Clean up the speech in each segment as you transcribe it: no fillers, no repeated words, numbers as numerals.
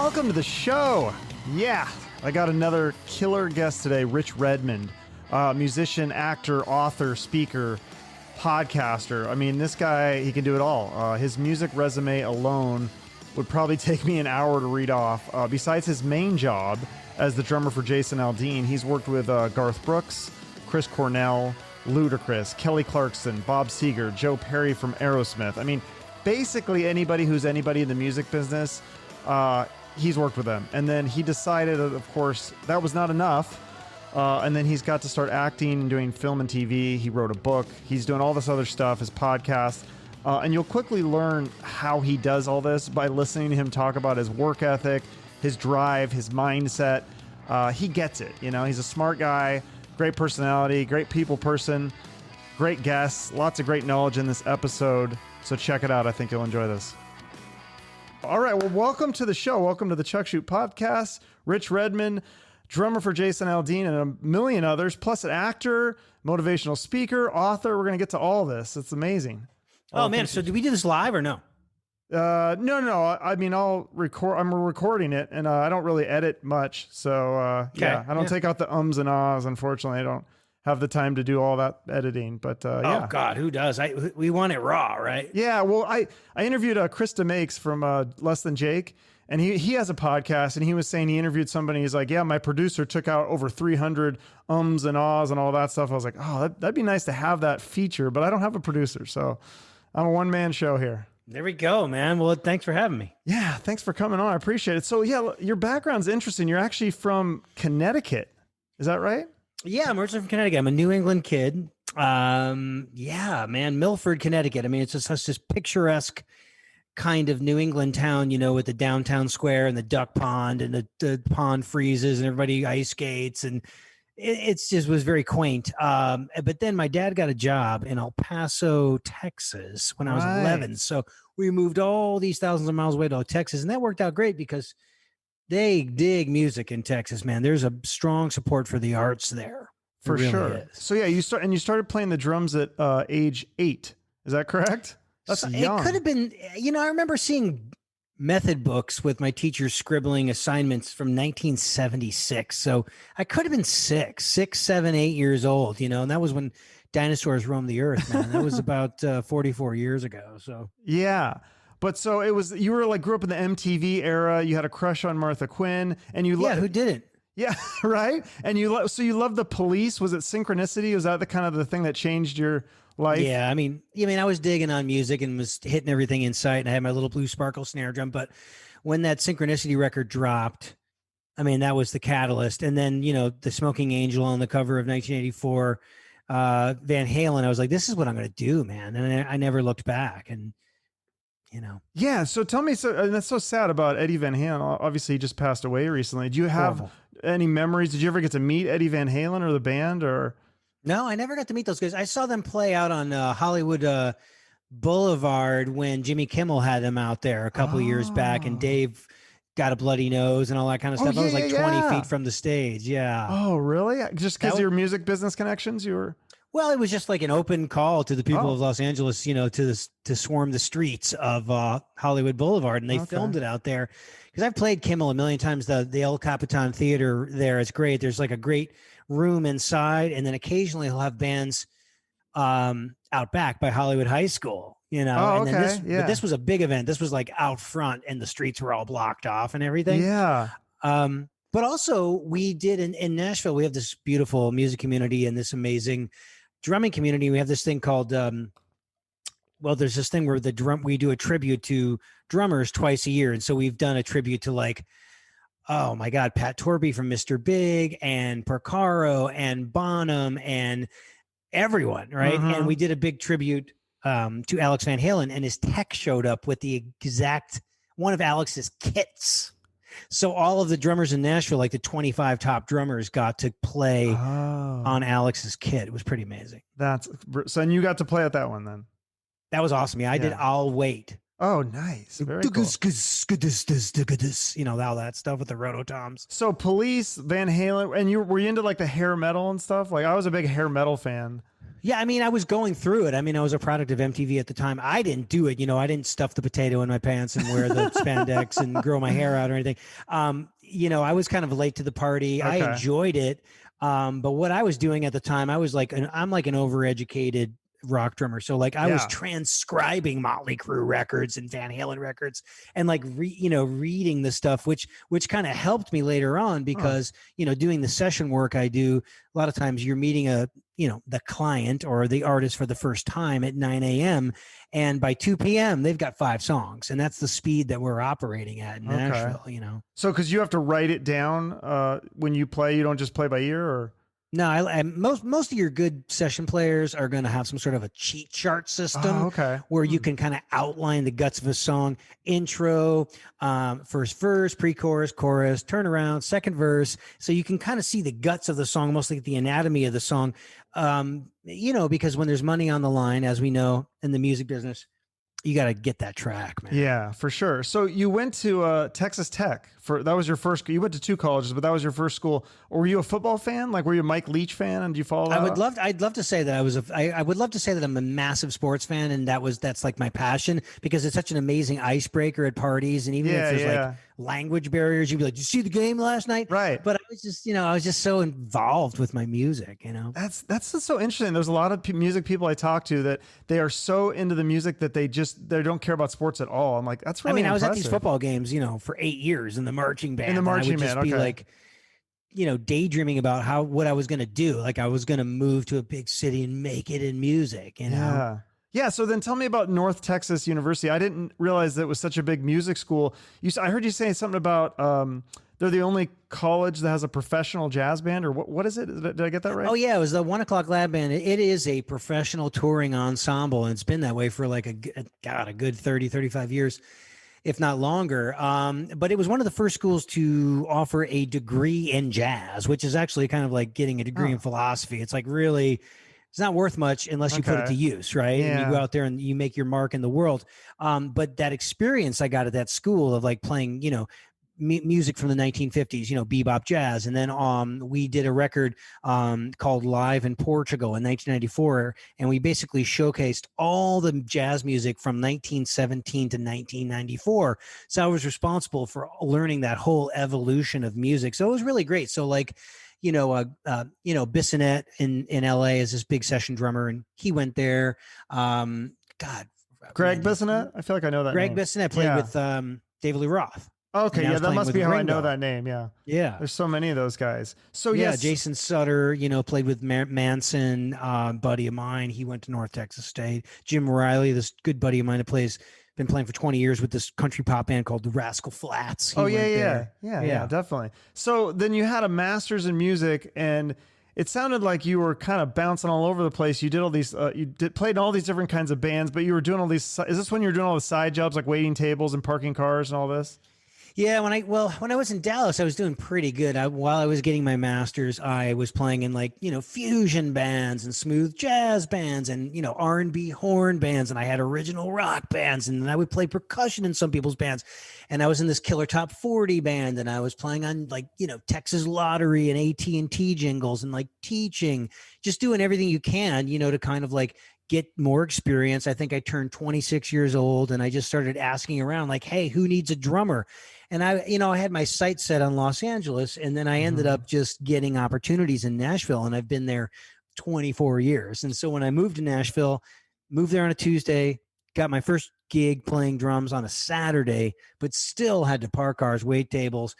welcome to the show. Yeah, I got another killer guest today, Rich Redmond, musician, actor, author, speaker, podcaster. I mean, this guy, he can do it all. His music resume alone would probably take me an hour to read off. Besides his main job as the drummer for Jason Aldean, he's worked with Garth Brooks, Chris Cornell, Ludacris, Kelly Clarkson, Bob Seger, Joe Perry from Aerosmith. I mean, basically anybody who's anybody in the music business, he's worked with them. And then he decided, of course, that was not enough. And then he's got to start acting and doing film and TV. He wrote a book. He's doing all this other stuff, his podcast. And you'll quickly learn how he does all this by listening to him talk about his work ethic, his drive, his mindset. He gets it. You know, he's a smart guy, great personality, great people person, great guests, lots of great knowledge in this episode. So check it out. I think you'll enjoy this. All right. Well, welcome to the show. Welcome to the Chuck Shoot Podcast. Rich Redmond, drummer for Jason Aldean and a million others, plus an actor, motivational speaker, author. We're going to get to all this. It's amazing. Oh, man. So did we do this live or no? No. I mean, I'm recording it and I don't really edit much. So yeah, I don't take out the ums and ahs. Unfortunately, I don't have the time to do all that editing, but yeah. Oh God, who does? We want it raw, right? Yeah. Well, I interviewed Krista Makes from Less Than Jake, and he has a podcast, and he was saying he interviewed somebody. He's like, yeah, my producer took out over 300 ums and ahs and all that stuff. I was like, oh, that'd be nice to have that feature, but I don't have a producer, so I'm a one-man show here. There we go, man. Well, thanks for having me. Yeah, thanks for coming on. I appreciate it. So yeah, your background's interesting. You're actually from Connecticut. Is that right? Yeah, I'm originally from Connecticut. I'm a New England kid. Yeah, man, Milford, Connecticut. I mean, it's just such this picturesque kind of New England town, you know, with the downtown square and the duck pond and the pond freezes and everybody ice skates. And it's just was very quaint. But then my dad got a job in El Paso, Texas when I was 11. So we moved all these thousands of miles away to Texas. And that worked out great because they dig music in Texas, man. There's a strong support for the arts there. For really sure. Is. So yeah, you started playing the drums at age 8. Is that correct? That's young. It could have been, you know, I remember seeing method books with my teacher scribbling assignments from 1976. So I could have been 6, 7, 8 years old, you know, and that was when dinosaurs roamed the earth, man. That was about 44 years ago. So yeah. But so it was, you were like, grew up in the MTV era. You had a crush on Martha Quinn and you, who didn't? Yeah. Right. And so you love the Police. Was it synchronicity? Was that the kind of the thing that changed your life? Yeah. I mean, I was digging on music and was hitting everything in sight, and I had my little blue sparkle snare drum. But when that synchronicity record dropped, I mean, that was the catalyst. And then, you know, the Smoking Angel on the cover of 1984, Van Halen, I was like, this is what I'm going to do, man. And I never looked back. And, you know. Yeah. So tell me, and that's so sad about Eddie Van Halen. Obviously, he just passed away recently. Do you have any memories? Did you ever get to meet Eddie Van Halen or the band? Or no, I never got to meet those guys. I saw them play out on Hollywood Boulevard when Jimmy Kimmel had them out there a couple of years back, and Dave got a bloody nose and all that kind of stuff. I was like 20 feet from the stage. Yeah. Oh, really? Just because of your music business connections, you were. Well, it was just like an open call to the people of Los Angeles, you know, to swarm the streets of Hollywood Boulevard, and they filmed it out there. Because I've played Kimmel a million times. The El Capitan Theater there is great. There's like a great room inside, and then occasionally he'll have bands out back by Hollywood High School, you know. Oh, and then but this was a big event. This was like out front, and the streets were all blocked off and everything. Yeah. But also we did in Nashville, we have this beautiful music community and this amazing drumming community. We have this thing called, there's this thing where we do a tribute to drummers twice a year. And so we've done a tribute to like, oh my God, Pat Torby from Mr. Big and Porcaro and Bonham and everyone. Right. Mm-hmm. And we did a big tribute to Alex Van Halen, and his tech showed up with the exact one of Alex's kits. So all of the drummers in Nashville, like the 25 top drummers, got to play on Alex's kit. It was pretty amazing. So, and you got to play at that one then? That was awesome. Yeah, I did I'll Wait. Oh, nice. Very cool. You know, all that stuff with the rototoms. So Police, Van Halen, and were you into like the hair metal and stuff? Like I was a big hair metal fan. Yeah, I mean, I was going through it. I mean, I was a product of MTV at the time. I didn't do it. I didn't stuff the potato in my pants and wear the spandex and grow my hair out or anything. I was kind of late to the party. I Okay. enjoyed it. But what I was doing at the time, I'm like an overeducated rock drummer. So like I was transcribing Motley Crue records and Van Halen records and like, reading the stuff, which kind of helped me later on because, doing the session work I do, a lot of times you're meeting the client or the artist for the first time at 9 a.m. And by 2 p.m. they've got 5 songs, and that's the speed that we're operating at in Nashville, So, cause you have to write it down, when you play, you don't just play by ear or? No, I most of your good session players are going to have some sort of a cheat chart system where you can kind of outline the guts of a song, intro, first verse, pre-chorus, chorus, turnaround, second verse. So you can kind of see the guts of the song, mostly the anatomy of the song, because when there's money on the line, as we know in the music business, you got to get that track, man. Yeah, for sure. So you went to Texas Tech that was your first. You went to 2 colleges, but that was your first school. Or were you a football fan? Like, were you a Mike Leach fan? And do you follow that? I'd love to say that I would love to say that I'm a massive sports fan, and that's like my passion because it's such an amazing icebreaker at parties. And even if there's like language barriers, you'd be like, "Did you see the game last night?" Right. But I was just so involved with my music. That's so interesting. There's a lot of music people I talk to that they are so into the music that they don't care about sports at all. I'm like, that's really impressive. I was at these football games, for 8 years in the marching band. In the marching band, I would just be like, daydreaming about what I was going to do. Like I was going to move to a big city and make it in music, Yeah. Yeah. So then tell me about North Texas University. I didn't realize that it was such a big music school. I heard you say something about, they're the only college that has a professional jazz band, or what is it? Did I get that right? Oh yeah. It was the 1 O'Clock Lab Band. It is a professional touring ensemble, and it's been that way for like a good 30, 35 years. If not longer. But it was one of the first schools to offer a degree in jazz, which is actually kind of like getting a degree in philosophy. It's like really, it's not worth much unless you put it to use, right? Yeah. And you go out there and you make your mark in the world. But that experience I got at that school of like playing, music from the 1950s, bebop jazz. And then we did a record called Live in Portugal in 1994. And we basically showcased all the jazz music from 1917 to 1994. So I was responsible for learning that whole evolution of music. So it was really great. So like, Bissonette in LA is this big session drummer, and he went there. Greg Bissonette? I feel like I know that Greg name. Bissonette played with David Lee Roth. Okay, yeah, that must be how Ringo. I know that name. Yeah, yeah. There's so many of those guys. So yeah, Jason Sutter, played with Manson, buddy of mine. He went to North Texas State. Jim Riley, this good buddy of mine that been playing for 20 years with this country pop band called the Rascal Flats. Yeah, definitely. So then you had a master's in music, and it sounded like you were kind of bouncing all over the place. You did all these, played in all these different kinds of bands, but you were doing all these. Is this when you were doing all the side jobs like waiting tables and parking cars and all this? Yeah, when I was in Dallas, I was doing pretty good. While I was getting my master's, I was playing in fusion bands and smooth jazz bands and R&B horn bands, and I had original rock bands, and then I would play percussion in some people's bands. And I was in this Killer Top 40 band, and I was playing on Texas Lottery and AT&T jingles and teaching, just doing everything you can, to kind of get more experience. I think I turned 26 years old, and I just started asking around hey, who needs a drummer? And I had my sights set on Los Angeles, and then I ended up just getting opportunities in Nashville, and I've been there 24 years. And so when I moved to Nashville, moved there on a Tuesday, got my first gig playing drums on a Saturday, but still had to park cars, wait tables,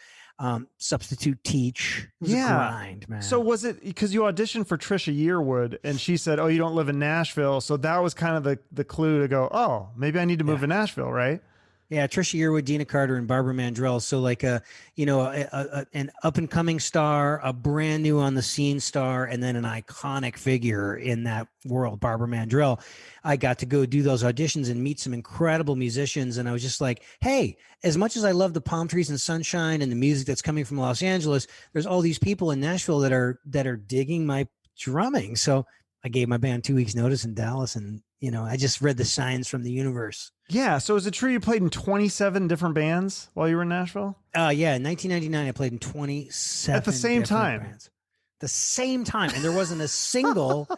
substitute teach. It was a grind, man. So was it because you auditioned for Trisha Yearwood, and she said, "Oh, you don't live in Nashville," so that was kind of the clue to go, "Oh, maybe I need to move to Nashville," right? Yeah, Trisha Yearwood, Dina Carter, and Barbara Mandrell. So an up and coming star, a brand new on the scene star, and then an iconic figure in that world, Barbara Mandrell. I got to go do those auditions and meet some incredible musicians, and I was just like, hey, as much as I love the palm trees and sunshine and the music that's coming from Los Angeles, there's all these people in Nashville that are digging my drumming. So I gave my band 2 weeks notice in Dallas, and I just read the signs from the universe. Yeah. So is it true you played in 27 different bands while you were in Nashville? Yeah. In 1999, I played in 27 at the same time. Bands. The same time, and there wasn't a single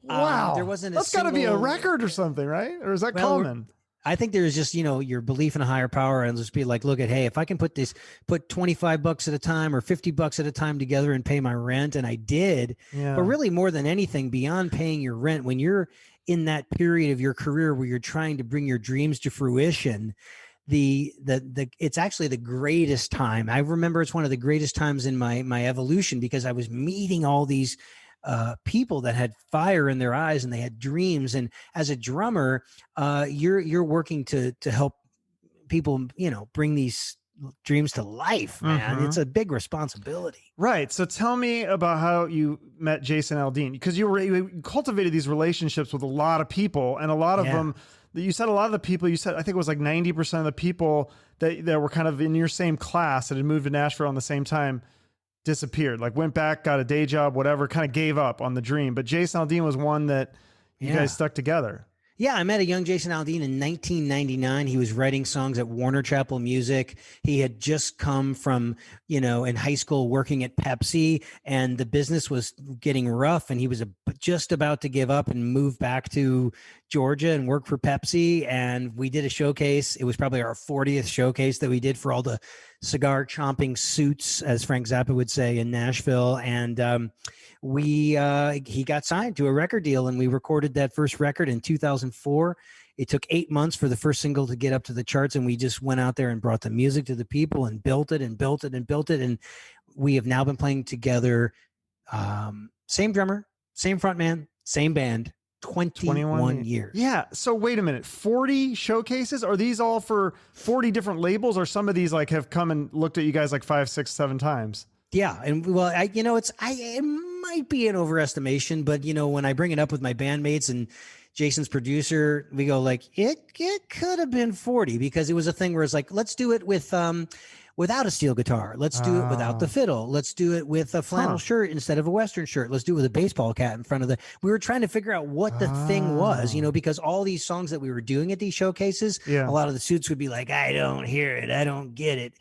Wow. There wasn't That's got to be a record or something, right? Or is that common? I think there's just, your belief in a higher power and just be like, look at, hey, if I can put $25 at a time or $50 at a time together and pay my rent. And I did, but really more than anything beyond paying your rent, when you're in that period of your career where you're trying to bring your dreams to fruition, it's actually the greatest time. I remember it's one of the greatest times in my evolution, because I was meeting all these people that had fire in their eyes and they had dreams. And as a drummer, you're working to help people, bring these dreams to life, man. It's a big responsibility. Right. So tell me about how you met Jason Aldean, because you cultivated these relationships with a lot of people, and a lot of them, you said a lot of the people, I think it was like 90% of the people that were kind of in your same class that had moved to Nashville on the same time disappeared, like went back, got a day job, whatever, kind of gave up on the dream. But Jason Aldean was one that you guys stuck together. Yeah, I met a young Jason Aldean in 1999. He was writing songs at Warner Chappell Music. He had just come from, in high school working at Pepsi, and the business was getting rough, and he was just about to give up and move back to Georgia and work for Pepsi. And we did a showcase. It was probably our 40th showcase that we did for all the cigar chomping suits, as Frank Zappa would say, in Nashville. And he got signed to a record deal, and we recorded that first record in 2004. It took 8 months for the first single to get up to the charts, and we just went out there and brought the music to the people and built it and built it and built it. And we have now been playing together. Same drummer, same frontman, same band, 21 years. Yeah. So wait a minute, 40 showcases? Are these all for 40 different labels, or some of these like have come and looked at you guys like 5, 6, 7 times? Yeah. And well, it might be an overestimation, but when I bring it up with my bandmates and Jason's producer, we go like, it could have been 40, because it was a thing where it's like, let's do it with, without a steel guitar. Let's do it without the fiddle. Let's do it with a flannel shirt instead of a Western shirt. Let's do it with a baseball cap in front of we were trying to figure out what the thing was, because all these songs that we were doing at these showcases, a lot of the suits would be like, I don't hear it. I don't get it.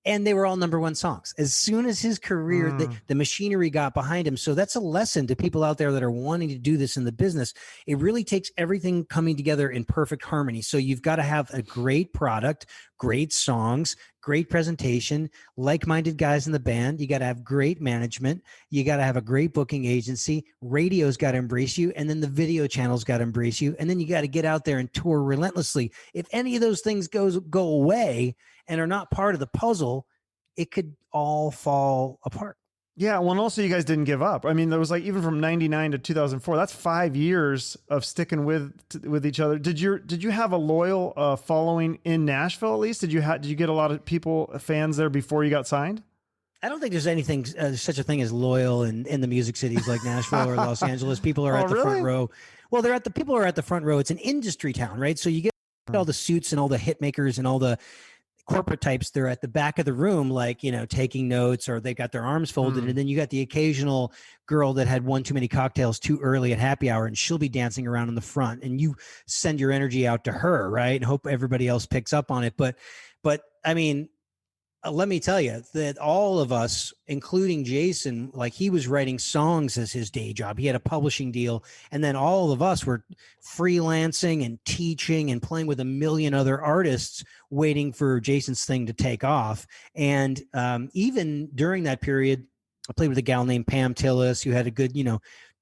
And they were all #1 songs. As soon as his career, the machinery got behind him. So that's a lesson to people out there that are wanting to do this in the business. It really takes everything coming together in perfect harmony. So you've got to have a great product, great songs, great presentation, like-minded guys in the band. You got to have great management. You got to have a great booking agency. Radio's got to embrace you. And then the video channels got to embrace you. And then you got to get out there and tour relentlessly. If any of those things go away and are not part of the puzzle, it could all fall apart. Yeah. Well, and also you guys didn't give up. I mean, there was like, even from 99 to 2004, that's 5 years of sticking with each other. Did you have a loyal following in Nashville at least? Did you get a lot of fans there before you got signed? I don't think there's anything, such a thing as loyal in the music cities like Nashville or Los Angeles. People are at the front row. Well, people are at the front row. It's an industry town, right? So you get all the suits and all the hit makers and all the corporate types. They're at the back of the room, like, taking notes, or they got their arms folded. And then you got the occasional girl that had one too many cocktails too early at happy hour, and she'll be dancing around in the front, and you send your energy out to her, right? And hope everybody else picks up on it. But I mean, let me tell you that all of us, including Jason, like, he was writing songs as his day job. He had a publishing deal. And then all of us were freelancing and teaching and playing with a million other artists, waiting for Jason's thing to take off. And even during that period, I played with a gal named Pam Tillis, who had a good,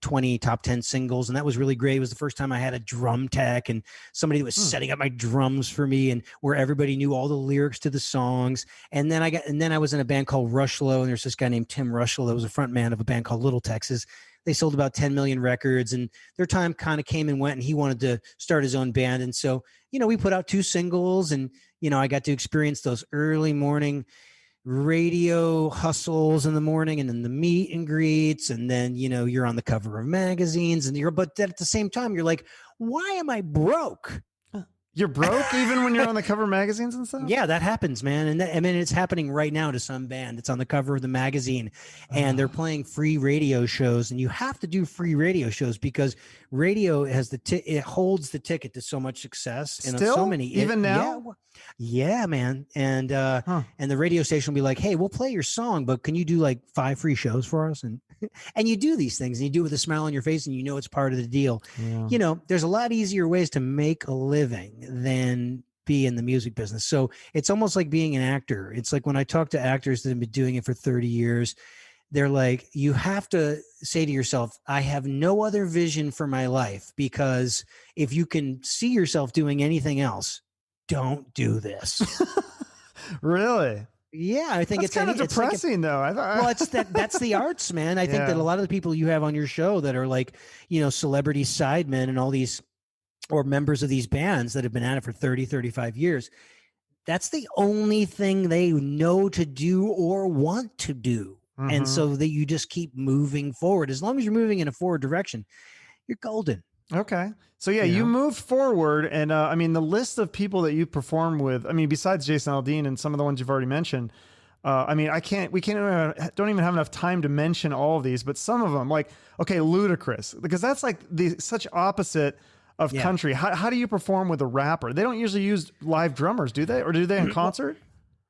20 top 10 singles. And that was really great. It was the first time I had a drum tech and somebody that was setting up my drums for me, and where everybody knew all the lyrics to the songs. And then I was in a band called Rushlow, and there's this guy named Tim Rushlow that was a front man of a band called Little Texas. They sold about 10 million records, and their time kind of came and went, and he wanted to start his own band. And so, we put out 2 singles, and, I got to experience those early morning radio hustles in the morning, and then the meet and greets, and then you're on the cover of magazines, but at the same time you're like, why am I broke? You're broke even when you're on the cover of magazines and stuff? Yeah, that happens, man. And it's happening right now to some band. It's on the cover of the magazine, and they're playing free radio shows. And you have to do free radio shows because radio has it holds the ticket to so much success. And Still? So many, even now? Yeah, man. And and the radio station will be like, hey, we'll play your song, but can you do like 5 free shows for us? And And you do these things and you do it with a smile on your face and you know it's part of the deal. Yeah. You know, there's a lot easier ways to make a living than be in the music business. So it's almost like being an actor. It's like when I talk to actors that have been doing it for 30 years, they're like, you have to say to yourself, I have no other vision for my life, because if you can see yourself doing anything else, don't do this. Really? Yeah, I think That's kind of depressing, though. Well, that's the arts, man. I think that a lot of the people you have on your show that are like, you know, celebrity sidemen and all these, or members of these bands that have been at it for 30, 35 years, that's the only thing they know to do or want to do. Mm-hmm. And so that you just keep moving forward. As long as you're moving in a forward direction, you're golden. Okay. So yeah, you moved forward, and I mean, the list of people that you perform with, I mean, besides Jason Aldean and some of the ones you've already mentioned, I mean, don't even have enough time to mention all of these, but some of them, like, okay, Ludacris, because that's like such opposite of country. How do you perform with a rapper? They don't usually use live drummers, do they? Or do they in concert?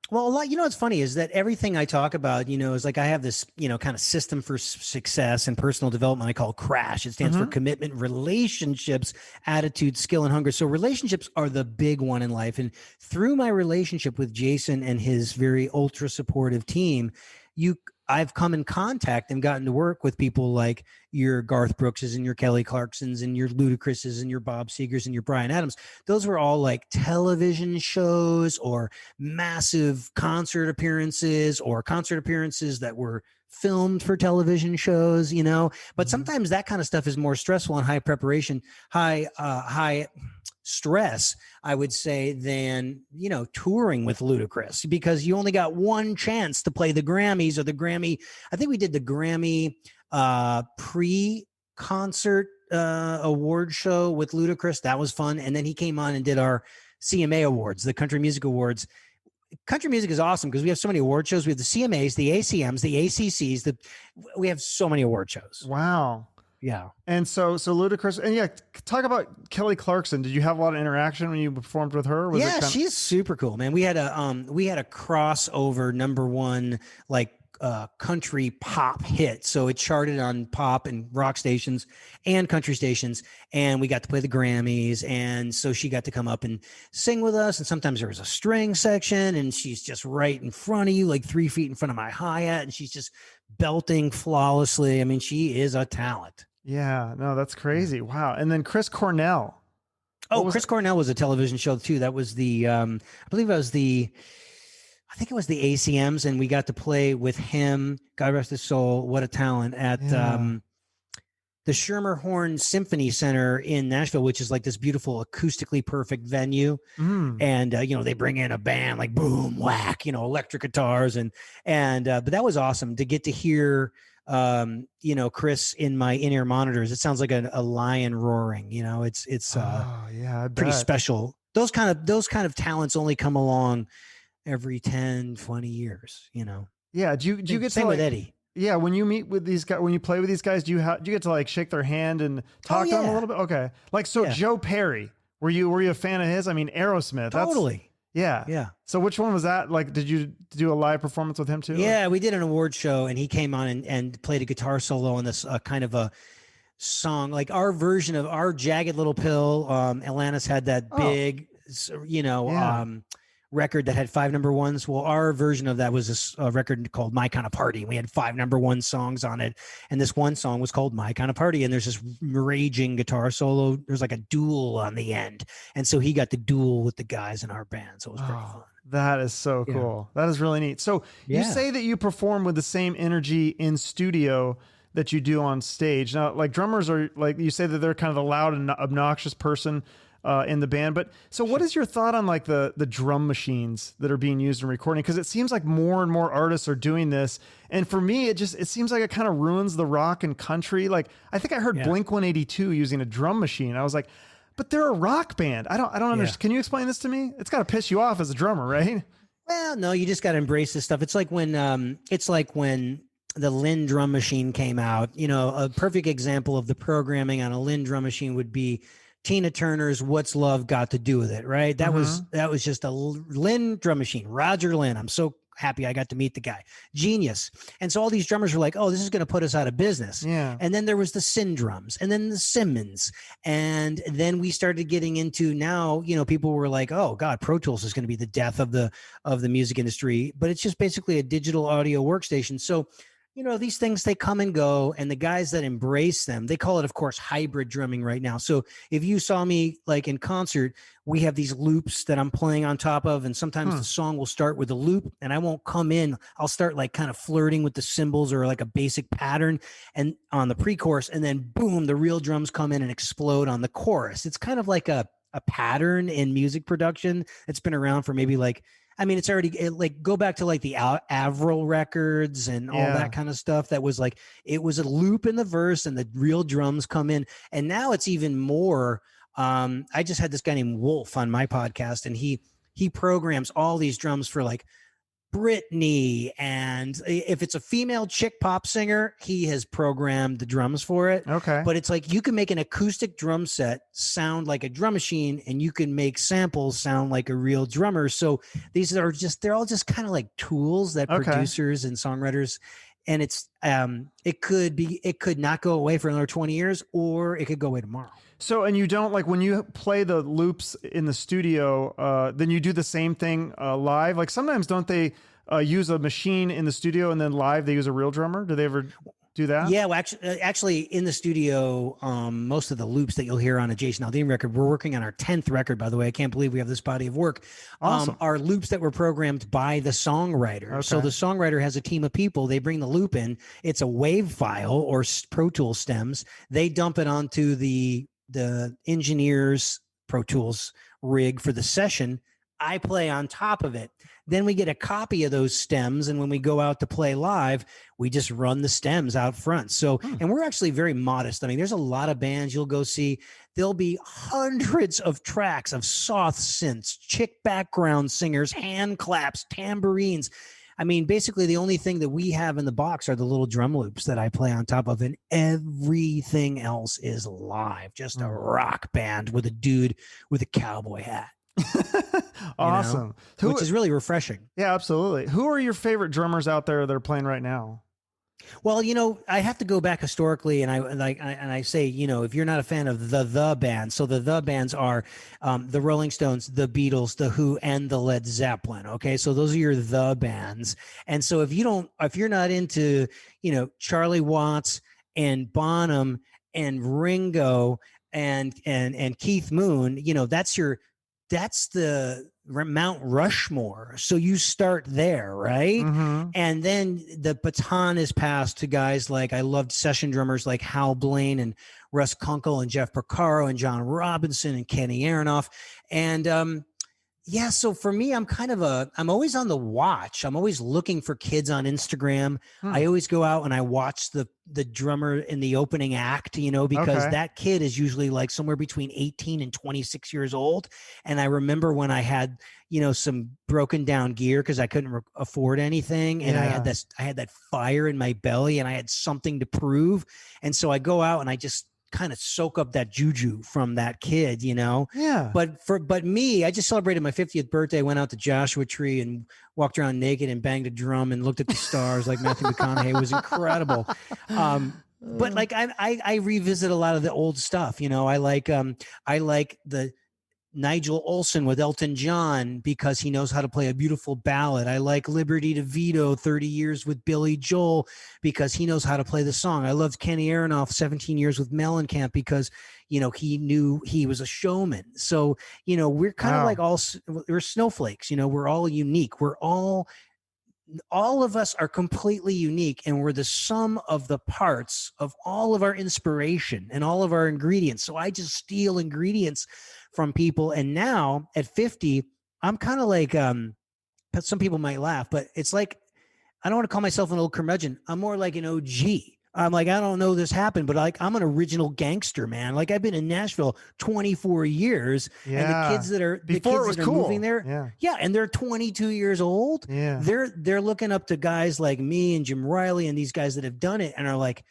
Well, a lot, you know, what's funny is that everything I talk about, you know, is like I have this, you know, kind of system for success and personal development I call CRASH. It stands for commitment, relationships, attitude, skill, and hunger. So relationships are the big one in life. And through my relationship with Jason and his very ultra supportive team, I've come in contact and gotten to work with people like your Garth Brookses and your Kelly Clarksons and your Ludacris's and your Bob Segers and your Bryan Adams. Those were all like television shows or massive concert appearances or concert appearances that were filmed for television shows, you know. But sometimes that kind of stuff is more stressful and high preparation, high stress, I would say, than, you know, touring with Ludacris, because you only got one chance to play the Grammys or the Grammy. I think we did the Grammy pre-concert award show with Ludacris. That was fun. And then he came on and did our CMA awards, the Country Music Awards. Country music is awesome because we have so many award shows. We have the CMAs, the ACMs, the ACCs. We have so many award shows. Wow. Yeah. And so Ludacris, and talk about Kelly Clarkson. Did you have a lot of interaction when you performed with her? She's super cool, man. We had a crossover #1 like country pop hit. So it charted on pop and rock stations and country stations, and we got to play the Grammys. And so she got to come up and sing with us. And sometimes there was a string section, and she's just right in front of you, like 3 feet in front of my hi-hat, and she's just belting flawlessly. I mean, she is a talent. Yeah, no, that's crazy. Wow. And then Chris Cornell. Chris Cornell was a television show too. That was the, I think it was the ACMs, and we got to play with him. God rest his soul. What a talent at the Schermerhorn Symphony Center in Nashville, which is like this beautiful acoustically perfect venue. And, you know, they bring in a band like boom, whack, you know, electric guitars. But that was awesome to get to hear, you know, Chris in my in-ear monitors. It sounds like a lion roaring, you know, it's pretty special. Those kind of talents only come along every 10, 20 years, you know? Yeah. Do you get same to with Eddie? Yeah. When you meet with these guys, when you play with these guys, do you get to like shake their hand and talk to them a little bit? Okay. Like, so Joe Perry, were you a fan of his? I mean, Aerosmith. Totally. Yeah. So which one was that? Like, did you do a live performance with him too? Yeah, we did an award show, and he came on and played a guitar solo on this kind of a song, like our version of our Jagged Little Pill. Atlantis had that big, you know, record that had 5 number ones. Well, our version of that was a record called My Kind of Party. We had 5 number 1 songs on it, and this one song was called My Kind of Party, and there's this raging guitar solo. There's like a duel on the end, and so he got to duel with the guys in our band, so it was pretty fun. That is so cool. That is really neat. So you say that you perform with the same energy in studio that you do on stage. Now, like, drummers are, like, you say that they're kind of the loud and obnoxious person in the band, but so what is your thought on like the drum machines that are being used in recording? Because it seems like more and more artists are doing this, and for me, it seems like it kind of ruins the rock and country. Like, I think I heard Blink 182 using a drum machine. I was like, but they're a rock band. I don't understand. Can you explain this to me? It's got to piss you off as a drummer, right? Well, no, you just got to embrace this stuff. It's like when the Lynn drum machine came out. You know, a perfect example of the programming on a Lynn drum machine would be Tina Turner's "What's Love Got to Do with It," right? That was just a Lynn drum machine. Roger Lynn. I'm so happy I got to meet the guy. Genius. And so all these drummers were like, oh, this is going to put us out of business. Yeah. And then there was the Syndromes and then the Simmons. And then we started getting into now, people were like, oh God, Pro Tools is going to be the death of the music industry, but it's just basically a digital audio workstation. So, these things, they come and go, and the guys that embrace them, they call it, of course, hybrid drumming right now. So if you saw me like in concert, we have these loops that I'm playing on top of, and sometimes the song will start with a loop, and I won't come in. I'll start like kind of flirting with the cymbals or like a basic pattern and on the pre-chorus, and then boom, the real drums come in and explode on the chorus. It's kind of like a pattern in music production that's been around for maybe it's already like go back to like the Avril records and all that kind of stuff. That was like, it was a loop in the verse and the real drums come in. And now it's even more. I just had this guy named Wolf on my podcast, and he programs all these drums for like Britney, and if it's a female chick pop singer, he has programmed the drums for it. Okay. But it's like you can make an acoustic drum set sound like a drum machine, and you can make samples sound like a real drummer. So these are they're all just kind of like tools that producers and songwriters, and it's it could not go away for another 20 years, or it could go away tomorrow. So, and you don't, like when you play the loops in the studio, then you do the same thing live? Like sometimes don't they use a machine in the studio and then live they use a real drummer? Do they ever do that? Yeah, well, actually in the studio, most of the loops that you'll hear on a Jason Aldean record, we're working on our 10th record, by the way. I can't believe we have this body of work. Awesome. Are loops that were programmed by the songwriter. Okay. So the songwriter has a team of people. They bring the loop in. It's a wave file or Pro Tools stems. They dump it onto the engineer's Pro Tools rig for the session. I play on top of it. Then we get a copy of those stems, and when we go out to play live, we just run the stems out front. So, and we're actually very modest. I mean, there's a lot of bands you'll go see. There'll be hundreds of tracks of soft synths, chick background singers, hand claps, tambourines. I mean, basically the only thing that we have in the box are the little drum loops that I play on top of, and everything else is live. Just a rock band with a dude with a cowboy hat. Awesome. Which is really refreshing. Yeah, absolutely. Who are your favorite drummers out there that are playing right now? Well, I have to go back historically, and I say, if you're not a fan of the band, so the bands are the Rolling Stones, the Beatles, the Who, and the Led Zeppelin. Okay, so those are your the bands. And so if you're not into, Charlie Watts and Bonham and Ringo and Keith Moon, that's the Mount Rushmore. So you start there, right? Mm-hmm. And then the baton is passed to guys like, I loved session drummers like Hal Blaine and Russ Kunkel and Jeff Porcaro and John Robinson and Kenny Aronoff. And so for me, I'm always on the watch. I'm always looking for kids on Instagram. I always go out and I watch the drummer in the opening act, because that kid is usually like somewhere between 18 and 26 years old. And I remember when I had, some broken down gear because I couldn't afford anything. And I had that fire in my belly and I had something to prove. And so I go out and I just kind of soak up that juju from that kid, Yeah. But me, I just celebrated my 50th birthday, went out to Joshua Tree and walked around naked and banged a drum and looked at the stars like Matthew McConaughey. It was incredible. But like I revisit a lot of the old stuff. I like the Nigel Olsson with Elton John because he knows how to play a beautiful ballad. I like Liberty DeVito, 30 years with Billy Joel, because he knows how to play the song. I loved Kenny Aronoff, 17 years with Mellencamp, because, he knew he was a showman. So, we're kind of like we're snowflakes, we're all unique. We're all of us are completely unique, and we're the sum of the parts of all of our inspiration and all of our ingredients. So I just steal ingredients from people. And now at 50, I'm kind of like, some people might laugh, but it's like, I don't want to call myself an old curmudgeon. I'm more like an OG. I'm like, I don't know this happened, but like, I'm an original gangster, man. Like I've been in Nashville 24 years, and the kids that are moving there, and they're 22 years old. Yeah, they're looking up to guys like me and Jim Riley and these guys that have done it, and are like,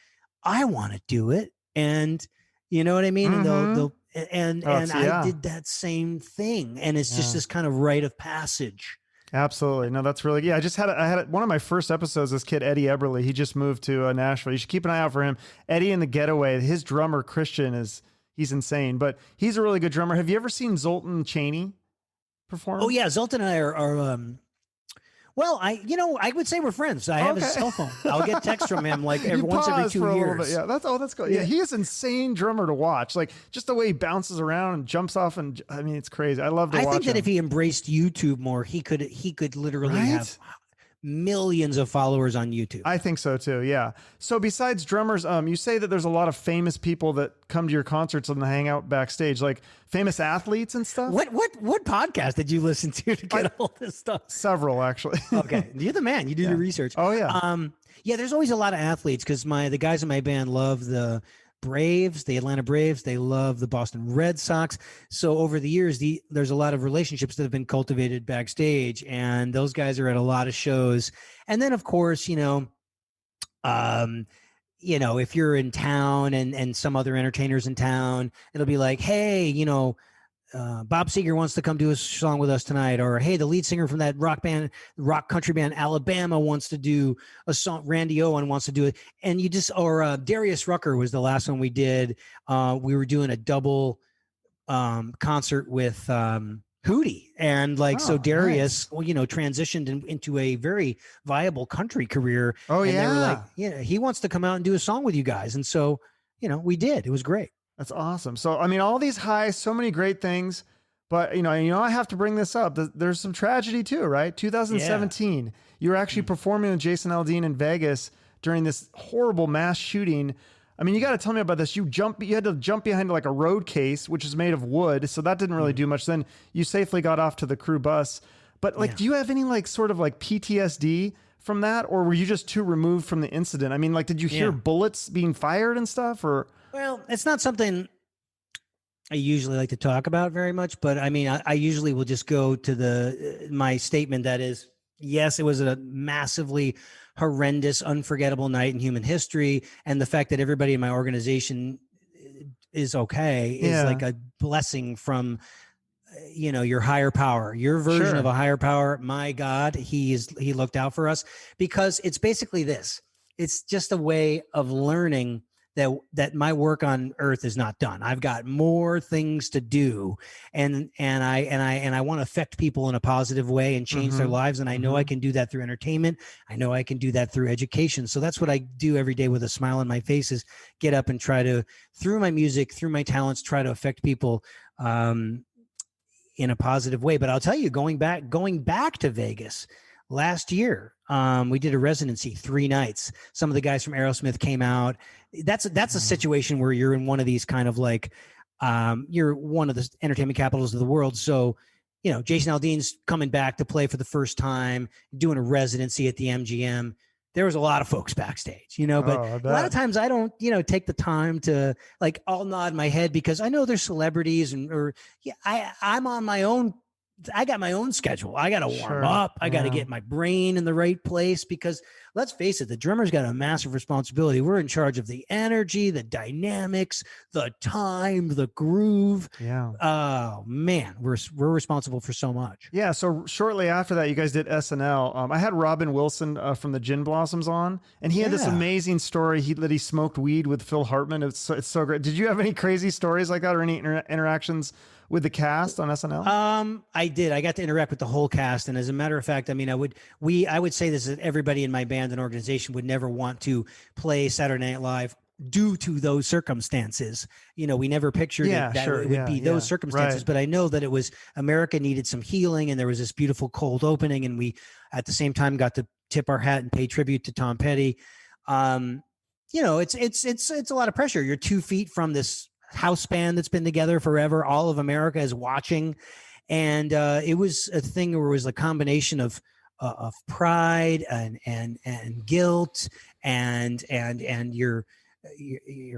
I want to do it, and you know what I mean. Mm-hmm. And I did that same thing, and it's just this kind of rite of passage. Absolutely. No, that's really, yeah. I had one of my first episodes, this kid, Eddie Eberly, he just moved to Nashville. You should keep an eye out for him. Eddie and the Getaway, his drummer, Christian, he's insane, but he's a really good drummer. Have you ever seen Zoltan Chaney perform? Oh yeah. Zoltan and I are well, I would say we're friends. I have his cell phone. I'll get text from him like once every 2 years. Yeah, that's cool. Yeah, he is an insane drummer to watch. Like just the way he bounces around and jumps off, and I mean, it's crazy. I love to watch. I think that him. if he embraced YouTube more, he could literally have millions of followers on YouTube. I think so too. Yeah. So besides drummers, you say that there's a lot of famous people that come to your concerts and hang out backstage, like famous athletes and stuff. What podcast did you listen to get all this stuff? Several, actually. Okay, you're the man. You do the research. Oh yeah. Yeah. There's always a lot of athletes because the guys in my band love the Braves, the Atlanta Braves. They love the Boston Red Sox. So over the years, there's a lot of relationships that have been cultivated backstage, and those guys are at a lot of shows. And then, of course, if you're in town and some other entertainers in town, it'll be like, hey, Bob Seger wants to come do a song with us tonight, or hey, the lead singer from that rock country band Alabama wants to do a song. Randy Owen wants to do it, and Darius Rucker was the last one we did. We were doing a double concert with Hootie, and so Darius, nice. Transitioned into a very viable country career. Oh and yeah, they were like, he wants to come out and do a song with you guys, and so we did. It was great. That's awesome. So, I mean, all these highs, so many great things, but I have to bring this up. There's some tragedy too, right? 2017, you were actually performing with Jason Aldean in Vegas during this horrible mass shooting. I mean, you got to tell me about this. You had to jump behind like a road case, which is made of wood. So that didn't really do much. Then you safely got off to the crew bus, but do you have any sort of PTSD from that? Or were you just too removed from the incident? I mean, did you hear bullets being fired and stuff, or? Well, it's not something I usually like to talk about very much, but I mean, I usually will just go to my statement that is, yes, it was a massively horrendous, unforgettable night in human history. And the fact that everybody in my organization is okay is like a blessing from, your higher power, your version of a higher power. My God, he looked out for us, because it's basically this. It's just a way of learning that my work on earth is not done. I've got more things to do, and I want to affect people in a positive way and change their lives. And I know I can do that through entertainment. I know I can do that through education. So that's what I do every day with a smile on my face, is get up and try to, through my music, through my talents, try to affect people in a positive way. But I'll tell you, going back to Vegas last year, we did a residency 3 nights. Some of the guys from Aerosmith came out. That's a situation where you're in one of these kind of you're one of the entertainment capitals of the world. So, Jason Aldean's coming back to play for the first time, doing a residency at the MGM. There was a lot of folks backstage, but a lot of times I don't, take the time to I'll nod my head because I know there's celebrities I'm on my own. I got my own schedule. I got to warm up. I got to get my brain in the right place, because let's face it, the drummer's got a massive responsibility. We're in charge of the energy, the dynamics, the time, the groove. Yeah. Oh man, we're responsible for so much. Yeah. So shortly after that, you guys did SNL. I had Robin Wilson from the Gin Blossoms on, and he had this amazing story. That he smoked weed with Phil Hartman. It's so great. Did you have any crazy stories like that, or any interactions with the cast on SNL? I did. I got to interact with the whole cast, and as a matter of fact, I mean, I would say this, that everybody in my band and organization would never want to play Saturday Night Live due to those circumstances. We never pictured it would be those circumstances, but I know that it was, America needed some healing, and there was this beautiful cold opening, and we at the same time got to tip our hat and pay tribute to Tom Petty. It's a lot of pressure. You're 2 feet from this house band that's been together forever. All of America is watching. And it was a thing where it was a combination of pride and guilt and you're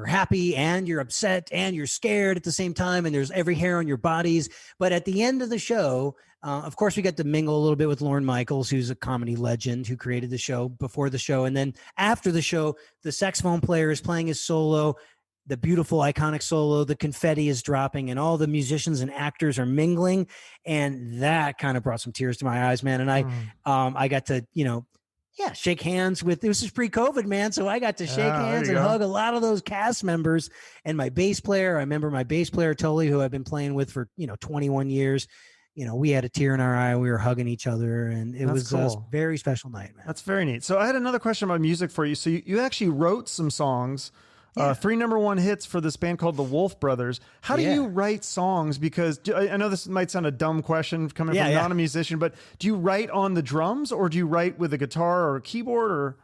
happy and you're upset and you're scared at the same time. And there's every hair on your bodies. But at the end of the show, of course, we got to mingle a little bit with Lorne Michaels, who's a comedy legend who created the show before the show. And then after the show, the saxophone player is playing his solo. the beautiful iconic solo, the confetti is dropping, and all the musicians and actors are mingling, and that kind of brought some tears to my eyes, man. And I got to, shake hands with, this is pre-COVID, man, so I got to shake hands and hug a lot of those cast members. And my bass player, I remember my bass player Tully, who I've been playing with for 21 years. We had a tear in our eye. We were hugging each other, and it was a very special night, man. That's very neat. So I had another question about music for you. So you actually wrote some songs, 3 #1 hits for this band called the Wolf Brothers. How do you write songs? Because I know this might sound a dumb question coming from not a musician, but do you write on the drums, or do you write with a guitar or a keyboard, or?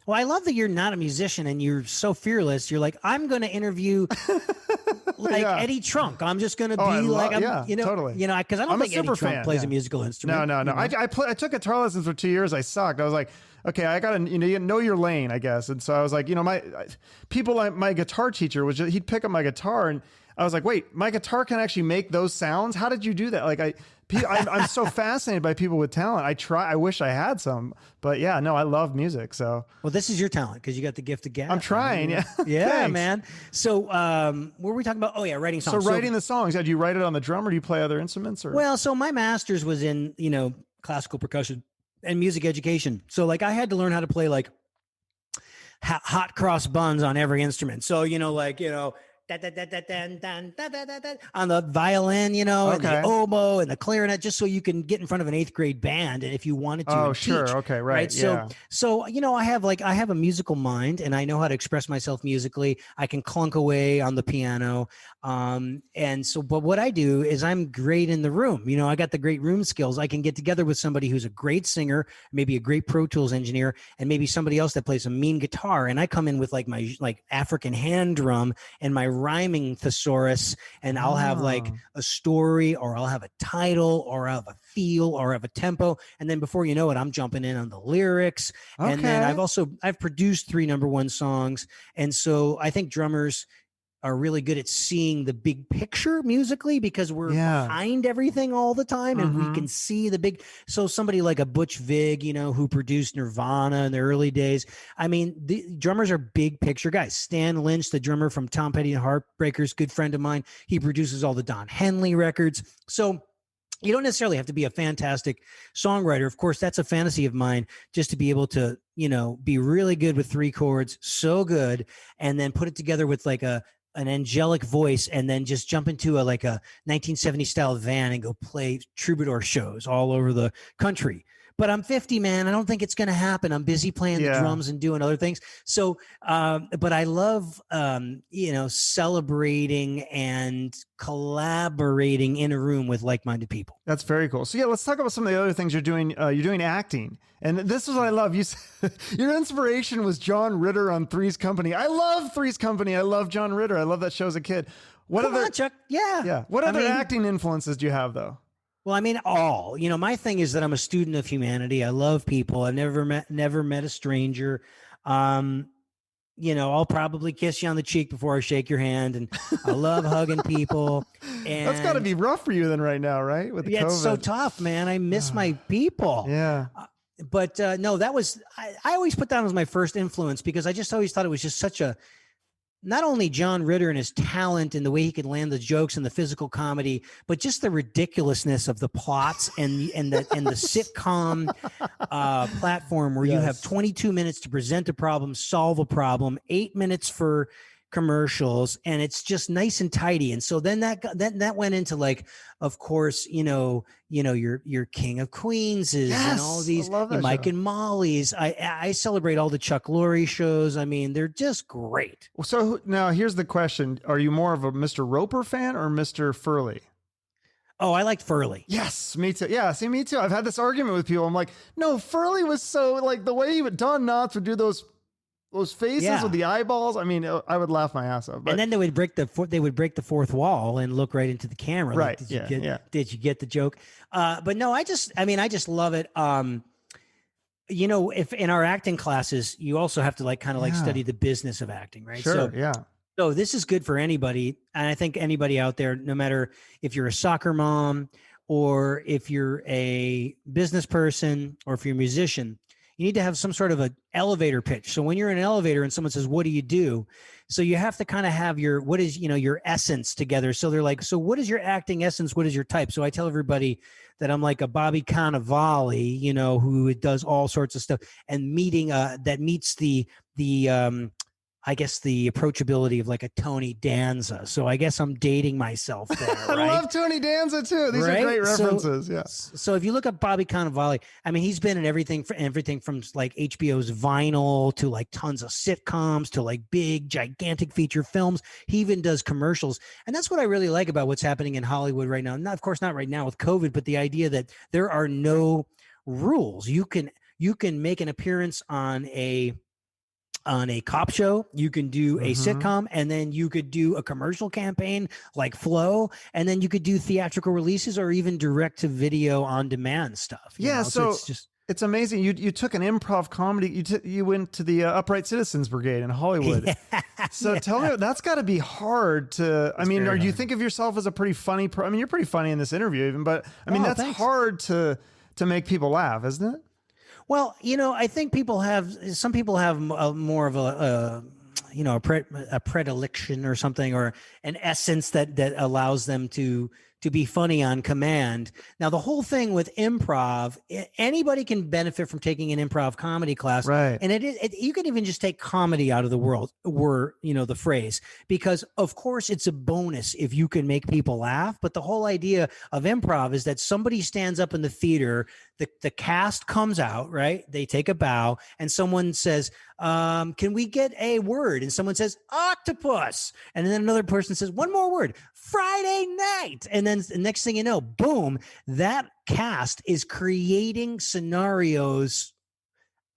Well, I love that you're not a musician and you're so fearless. You're like, I'm going to interview Eddie Trunk. I'm just going to be totally. Because I don't think Eddie Trunk plays a musical instrument. No. I took guitar lessons for 2 years. I sucked. I was like, okay, I got to, you know your lane, I guess. And so I was like, my guitar teacher he'd pick up my guitar, and I was like, wait, my guitar can actually make those sounds? How did you do that? Like I'm so fascinated by people with talent. I wish I had some, but I love music. So, well, this is your talent because you got the gift of gab. I'm trying. Yeah, man. So, what were we talking about? Oh yeah, writing songs. So writing the songs. Do you write it on the drum, or do you play other instruments? Or? Well, so my master's was in, classical percussion and music education. So like I had to learn how to play like hot cross buns on every instrument. So, on the violin, and the oboe and the clarinet, just so you can get in front of an 8th grade band. And if you wanted to, teach, okay, right. So, I have a musical mind, and I know how to express myself musically. I can clunk away on the piano. But what I do is I'm great in the room. I got the great room skills. I can get together with somebody who's a great singer, maybe a great Pro Tools engineer, and maybe somebody else that plays a mean guitar. And I come in with like my African hand drum and my rhyming thesaurus, and I'll have like a story, or I'll have a title, or I'll have a feel, or have a tempo. And then before you know it, I'm jumping in on the lyrics. Okay. And then I've produced 3 #1 songs. And so I think drummers are really good at seeing the big picture musically, because we're behind everything all the time, and we can see the big. So somebody like a Butch Vig, who produced Nirvana in the early days. I mean, the drummers are big picture guys. Stan Lynch, the drummer from Tom Petty and Heartbreakers, good friend of mine. He produces all the Don Henley records. So you don't necessarily have to be a fantastic songwriter. Of course, that's a fantasy of mine, just to be able to, be really good with 3 chords, so good, and then put it together with like an angelic voice, and then just jump into a 1970s style van and go play troubadour shows all over the country. But I'm 50, man. I don't think it's going to happen. I'm busy playing the drums and doing other things. So, but I love, celebrating and collaborating in a room with like-minded people. That's very cool. So let's talk about some of the other things you're doing. You're doing acting, and this is what I love. Your inspiration was John Ritter on Three's Company. I love Three's Company. I love John Ritter. I love that show as a kid. Come on, Chuck. Yeah. What other acting influences do you have, though? Well, I mean, my thing is that I'm a student of humanity. I love people. I've never met a stranger. I'll probably kiss you on the cheek before I shake your hand, and I love hugging people. And that's got to be rough for you then right now, right? With COVID. It's so tough, man. I miss my people. Yeah. But no, that was, I always put that as my first influence, because I just always thought it was just such a, not only John Ritter and his talent and the way he could land the jokes and the physical comedy, but just the ridiculousness of the plots and the sitcom platform where you have 22 minutes to present a problem, solve a problem, 8 minutes for commercials, and it's just nice and tidy. And so then that went into like, of course, your King of Queenses and all these Mike and Molly's. I celebrate all the Chuck Lorre shows. I mean, they're just great. So now here's the question: are you more of a Mr. Roper fan or Mr. Furley? Oh, I liked Furley. Yes, me too. Yeah, see, me too. I've had this argument with people. I'm like, no, Furley was so like the way Don Knotts would do those faces with the eyeballs. I mean, I would laugh my ass off. But, and then they would break the fourth wall and look right into the camera. Right. Like, did you get the joke? But no, I just love it. If in our acting classes, you also have to study the business of acting, right? Sure. So this is good for anybody. And I think anybody out there, no matter if you're a soccer mom or if you're a business person or if you're a musician, you need to have some sort of an elevator pitch. So when you're in an elevator and someone says, what do you do? So you have to kind of have what is, your essence together. So they're like, so what is your acting essence? What is your type? So I tell everybody that I'm like a Bobby Cannavale, who does all sorts of stuff, and that meets the I guess the approachability of like a Tony Danza. So I guess I'm dating myself there, right? I love Tony Danza too. These are great references. So if you look up Bobby Cannavale, I mean, he's been in everything from like HBO's Vinyl to like tons of sitcoms to like big, gigantic feature films. He even does commercials. And that's what I really like about what's happening in Hollywood right now. Of course, not right now with COVID, but the idea that there are no rules. You can make an appearance on a cop show, you can do a sitcom, and then you could do a commercial campaign like Flow, and then you could do theatrical releases or even direct to video on demand stuff. So it's amazing. You took an improv comedy. You went to the Upright Citizens Brigade in Hollywood. Yeah. So tell me, that's got to be hard to. Do you think of yourself as a pretty funny? You're pretty funny in this interview, even. But that's thanks. hard to make people laugh, isn't it? Well, I think some people have more of a predilection or something, or an essence that allows them to be funny on command. Now, the whole thing with improv, anybody can benefit from taking an improv comedy class. Right. And you can even just take comedy out of the the phrase, because of course it's a bonus if you can make people laugh. But the whole idea of improv is that somebody stands up in the theater, the cast comes out, right? They take a bow, and someone says, can we get a word? And someone says, octopus. And then another person says, one more word, Friday night. And then the next thing you know, boom, that cast is creating scenarios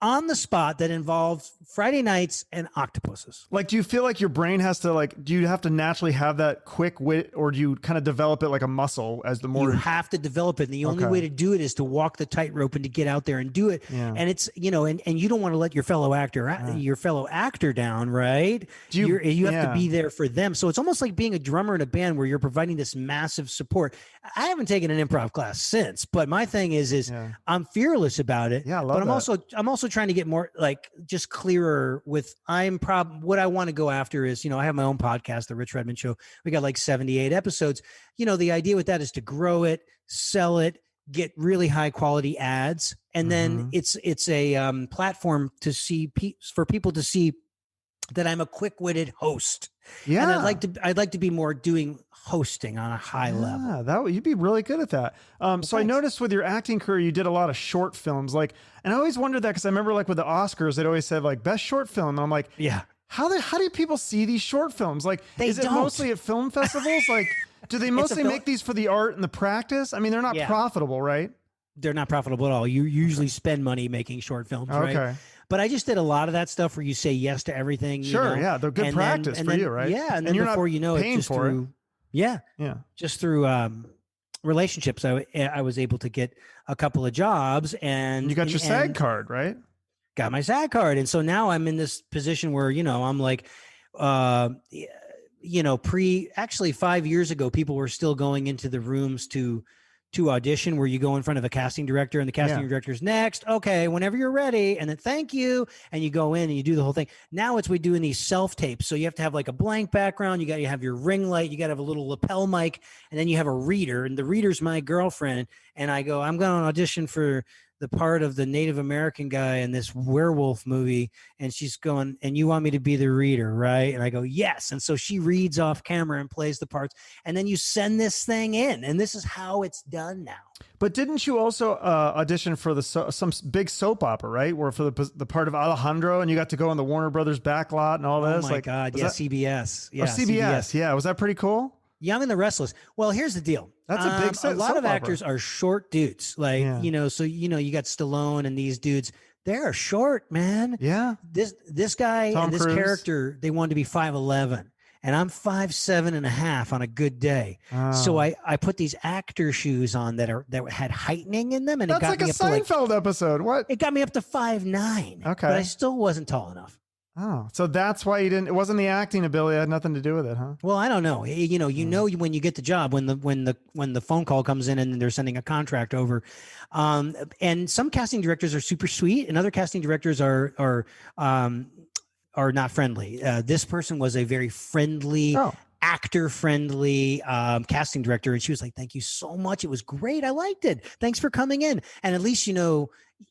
on the spot that involves Friday nights and octopuses. Like, do you feel like your brain has to do you have to naturally have that quick wit, or do you kind of develop it like a muscle as the more? You have to develop it. And the only way to do it is to walk the tightrope and to get out there and do it. Yeah. And it's, and you don't want to let your fellow actor down, right? You have to be there for them. So it's almost like being a drummer in a band where you're providing this massive support. I haven't taken an improv class since, but my thing is I'm fearless about it. Yeah, I love but I'm also trying to get more just clearer with what I want to go after is, I have my own podcast, the Rich Redmond Show. We got like 78 episodes. The idea with that is to grow it, sell it, get really high quality ads. And then it's a platform for people to see that I'm a quick-witted host. Yeah. And I'd like to be more doing hosting on a high level. You'd be really good at that. So I noticed with your acting career, you did a lot of short films. And I always wondered that, because I remember with the Oscars, they'd always said best short film. And I'm like, yeah, how do people see these short films? Is it mostly at film festivals? Do they mostly make these for the art and the practice? They're not profitable, right? They're not profitable at all. You usually spend money making short films, right? Okay. But I just did a lot of that stuff where you say yes to everything. Sure, yeah, they're good practice for you, right? Yeah, and then before you know it, just through just through relationships, I was able to get a couple of jobs, and you got your SAG card, right? Got my SAG card, and so now I'm in this position where I'm like, actually 5 years ago, people were still going into the rooms to audition, where you go in front of a casting director, and the casting director's next. Okay, whenever you're ready. And then thank you. And you go in and you do the whole thing. Now we doing these self-tapes. So you have to have a blank background. You got to have your ring light. You got to have a little lapel mic. And then you have a reader, and the reader's my girlfriend. And I go, I'm going to audition for the part of the Native American guy in this werewolf movie. And she's going, and you want me to be the reader, right? And I go, yes. And so she reads off camera and plays the parts. And then you send this thing in, and this is how it's done now. But didn't you also audition for some big soap opera, right? Where for the part of Alejandro, and you got to go on the Warner Brothers backlot and all this? Oh my God. Yeah. CBS. Yeah. CBS. Yeah. Was that pretty cool? Young and the Restless. Well, here's the deal. That's a big set. A lot of actors are short dudes. So, you got Stallone and these dudes. They're short, man. Yeah. This guy Tom and this Cruise. Character, they wanted to be 5'11", and I'm 5'7.5" on a good day. Oh. So I put these actor shoes on that had heightening in them, and that's it got like me a Seinfeld episode. What? It got me up to 5'9". Okay. But I still wasn't tall enough. Oh, so that's why you didn't. It wasn't the acting ability; it had nothing to do with it, huh? Well, I don't know. When you get the job, when the phone call comes in and they're sending a contract over, and some casting directors are super sweet, and other casting directors are not friendly. This person was a very friendly, Oh, actor friendly casting director, and she was like, "Thank you so much. It was great. I liked it. Thanks for coming in." And at least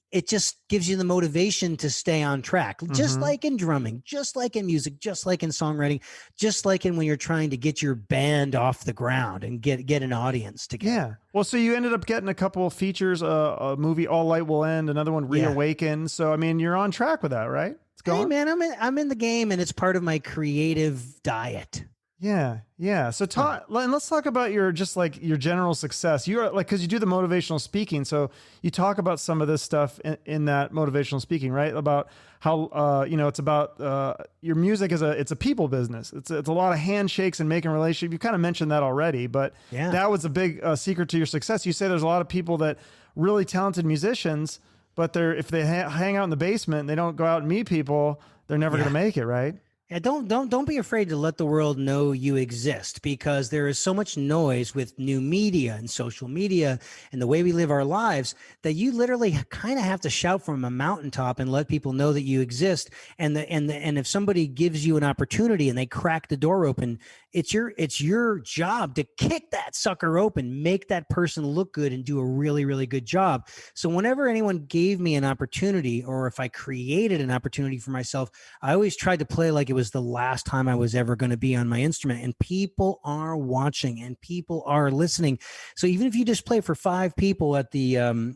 it just gives you the motivation to stay on track, just like in drumming, just like in music, just like in songwriting, just like in when you're trying to get your band off the ground and get an audience together. yeah. Well, so you ended up getting a couple of features, a movie, All Light Will End, another one, Reawaken. So, I mean, you're on track with that, right? It's going. Hey, man, I'm in the game, and it's part of my creative diet. Yeah, yeah. So and let's talk about your general success. You're like, because you do the motivational speaking, so you talk about some of this stuff in that motivational speaking, right? About how it's about your music it's a people business. It's a lot of handshakes and making relationships. You kind of mentioned that already, but that was a big secret to your success. You say there's a lot of people that really talented musicians, but if they hang out in the basement and they don't go out and meet people, they're never going to make it, right? Yeah, don't be afraid to let the world know you exist, because there is so much noise with new media and social media and the way we live our lives that you literally kind of have to shout from a mountaintop and let people know that you exist. And if somebody gives you an opportunity and they crack the door open, it's your job to kick that sucker open, make that person look good, and do a really, really good job. So whenever anyone gave me an opportunity, or if I created an opportunity for myself, I always tried to play like it was the last time I was ever going to be on my instrument, and people are watching and people are listening. So even if you just play for 5 people at the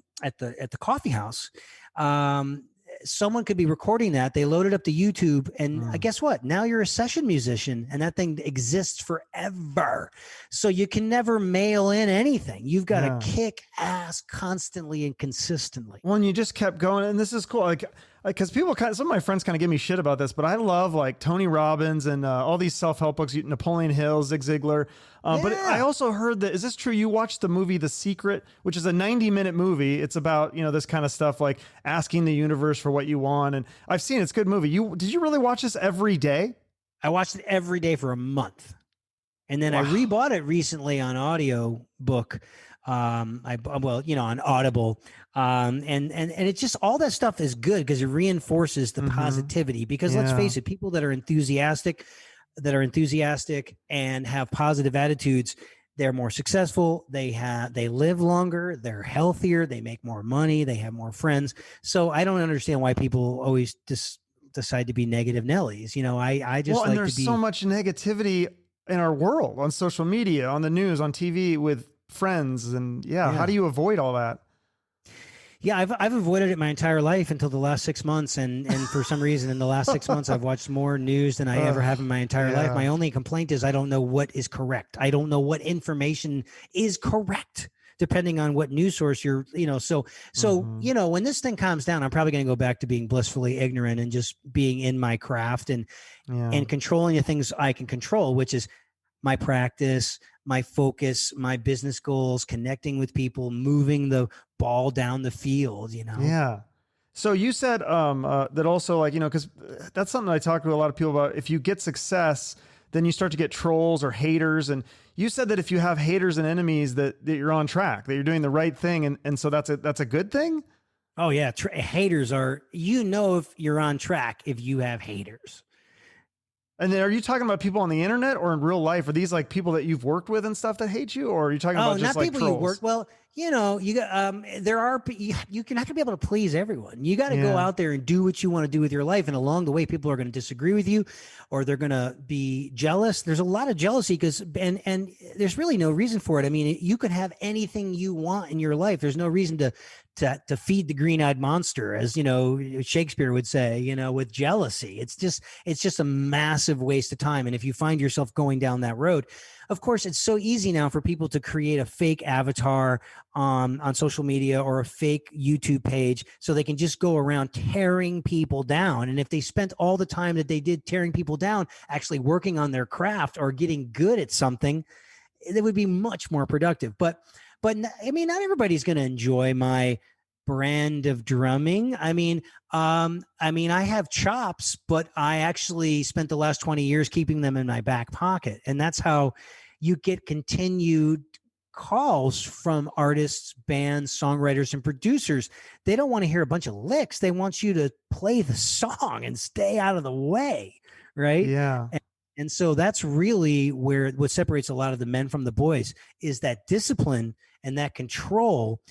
coffee house, someone could be recording that. They load it up to YouTube, and guess what? Now you're a session musician, and that thing exists forever. So you can never mail in anything. You've got to kick ass constantly and consistently. Well, and you just kept going, and this is cool. Like, because some of my friends kind of give me shit about this, but I love like Tony Robbins and all these self-help books, Napoleon Hill, Zig Ziglar. But I also heard that, is this true? You watched the movie The Secret, which is a 90-minute movie. It's about, this kind of stuff, like asking the universe for what you want. And I've seen it's a good movie. Did you really watch this every day? I watched it every day for a month. And then I rebought it recently on audio book. On Audible. And it's just, all that stuff is good because it reinforces the positivity, because let's face it, people that are enthusiastic and have positive attitudes, they're more successful. They live longer, they're healthier, they make more money, they have more friends. So I don't understand why people always decide to be negative Nellies. I just and there's so much negativity in our world, on social media, on the news, on TV, with friends, and how do you avoid all that? I've avoided it my entire life until the last 6 months, and for some reason in the last 6 months I've watched more news than I ever have in my entire life. My only complaint is I don't know what is correct. I don't know what information is correct, depending on what news source you're, when this thing calms down, I'm probably going to go back to being blissfully ignorant and just being in my craft and controlling the things I can control, which is my practice, my focus, my business goals, connecting with people, moving the ball down the field, Yeah. So you said that also, like, because that's something I talk to a lot of people about. If you get success, then you start to get trolls or haters. And you said that if you have haters and enemies, that you're on track, that you're doing the right thing. And so that's a good thing? Oh, yeah. Haters are, if you're on track, if you have haters. And then, are you talking about people on the internet or in real life? Are these like people that you've worked with and stuff that hate you, or are you talking about just like trolls? You work? Well, you got there are you can have to be able to please everyone. You got to go out there and do what you want to do with your life, and along the way, people are going to disagree with you, or they're going to be jealous. There's a lot of jealousy and there's really no reason for it. I mean, you could have anything you want in your life. There's no reason to feed the green-eyed monster, as Shakespeare would say, with jealousy. It's just a massive waste of time. And if you find yourself going down that road, of course, it's so easy now for people to create a fake avatar on social media or a fake YouTube page, so they can just go around tearing people down. And if they spent all the time that they did tearing people down actually working on their craft or getting good at something, they would be much more productive. But I mean, not everybody's going to enjoy my brand of drumming. I have chops, but I actually spent the last 20 years keeping them in my back pocket. And that's how you get continued calls from artists, bands, songwriters, and producers. They don't want to hear a bunch of licks. They want you to play the song and stay out of the way. Right. Yeah. And so that's really where what separates a lot of the men from the boys is that discipline and that control.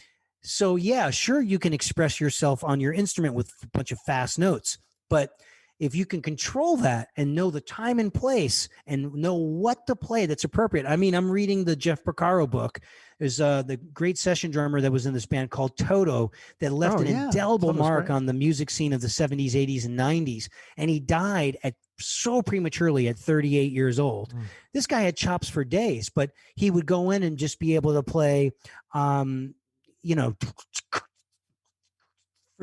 So yeah, sure, you can express yourself on your instrument with a bunch of fast notes, but if you can control that and know the time and place and know what to play that's appropriate. I mean, I'm reading the Jeff Porcaro book. There's the great session drummer that was in this band called Toto that left an indelible mark on the music scene of the 70s, 80s, and 90s. And he died at so prematurely at 38 years old. This guy had chops for days, but he would go in and just be able to play, for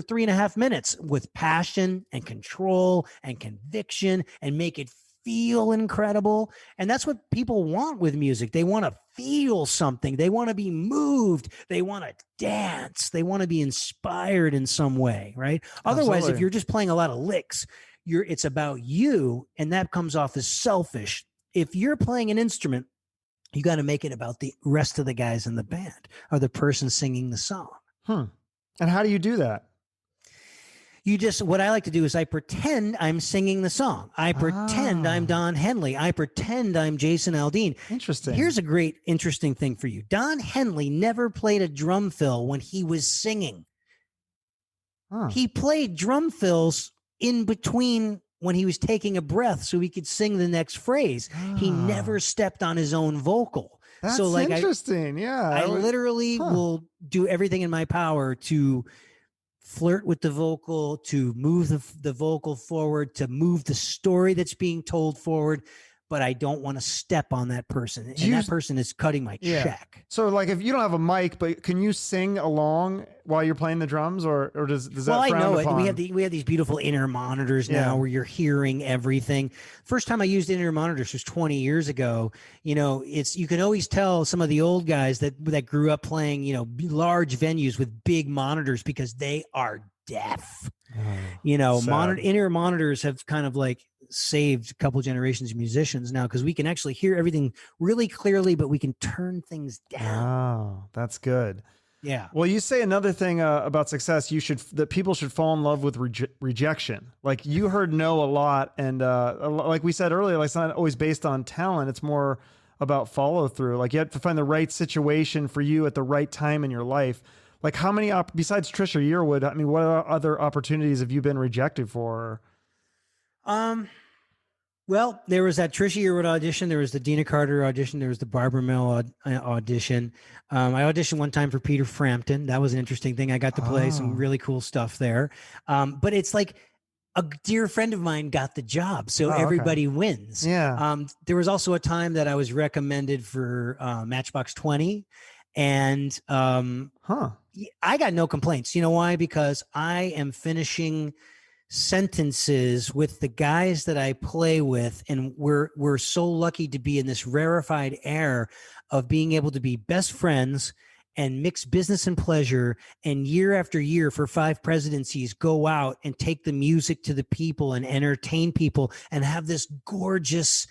3.5 minutes with passion and control and conviction and make it feel incredible. And that's what people want with music. They want to feel something. They want to be moved. They want to dance. They want to be inspired in some way, right? Otherwise, Absolutely. if you're just playing a lot of licks, it's about you, and that comes off as selfish. If you're playing an instrument, you got to make it about the rest of the guys in the band or the person singing the song. And how do you do that? What I like to do is I pretend I'm singing the song. I pretend I'm Don Henley. I pretend I'm Jason Aldean. Interesting. Here's a great, interesting thing for you. Don Henley never played a drum fill when he was singing. He played drum fills in between when he was taking a breath so he could sing the next phrase. He never stepped on his own vocal. That's so like interesting. I literally will do everything in my power to flirt with the vocal, to move the vocal forward, to move the story that's being told forward. But I don't want to step on that person. And that person is cutting my check. So like if you don't have a mic, but can you sing along while you're playing the drums or does that Well, I know upon? it. We have these beautiful inner monitors now where you're hearing everything. First time I used inner monitors was 20 years ago. You can always tell some of the old guys that grew up playing, large venues with big monitors because they are deaf. Inner monitors have kind of like saved a couple generations of musicians now because we can actually hear everything really clearly, but we can turn things down. Oh, that's good. Yeah. Well, you say another thing about success. That people should fall in love with rejection. Like you heard no a lot, and like we said earlier, like it's not always based on talent. It's more about follow through. Like you have to find the right situation for you at the right time in your life. Like how many besides Trisha Yearwood? I mean, what other opportunities have you been rejected for? Well, there was that Trisha Yearwood audition. There was the Dina Carter audition. There was the Barbara Mill audition. I auditioned one time for Peter Frampton. That was an interesting thing. I got to play some really cool stuff there. But it's like a dear friend of mine got the job, so everybody wins. Yeah. There was also a time that I was recommended for Matchbox 20, and I got no complaints. You know why? Because I am finishing sentences with the guys that I play with, and we're so lucky to be in this rarefied air of being able to be best friends and mix business and pleasure, and year after year for 5 presidencies go out and take the music to the people and entertain people and have this gorgeous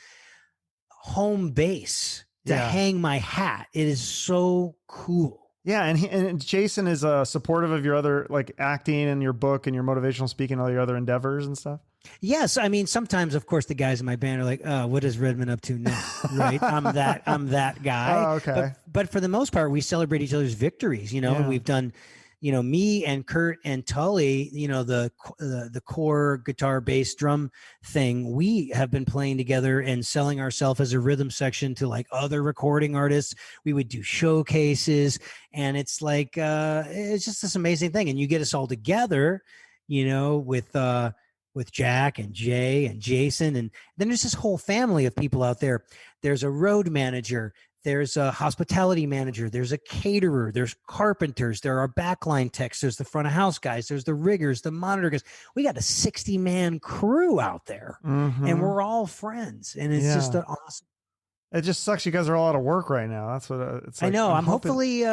home base to hang my hat. It is so cool. Yeah, and Jason is supportive of your other like acting and your book and your motivational speaking, all your other endeavors and stuff. Yes, I mean sometimes, of course, the guys in my band are like, "Oh, what is Redmond up to now?" Right? I'm that guy. Oh, okay. But for the most part, we celebrate each other's victories. And we've done, me and Kurt and Tully, the core guitar, bass, drum thing. We have been playing together and selling ourselves as a rhythm section to like other recording artists. We would do showcases, and it's like it's just this amazing thing. And you get us all together, with Jack and Jay and Jason. And then there's this whole family of people out there. There's a road manager. There's a hospitality manager. There's a caterer. There's carpenters. There are backline techs. There's the front of house guys. There's the riggers, the monitor guys. We got a 60-man crew out there, and we're all friends. And it's just an awesome. It just sucks. You guys are all out of work right now. That's what it's like. I know. I'm hopefully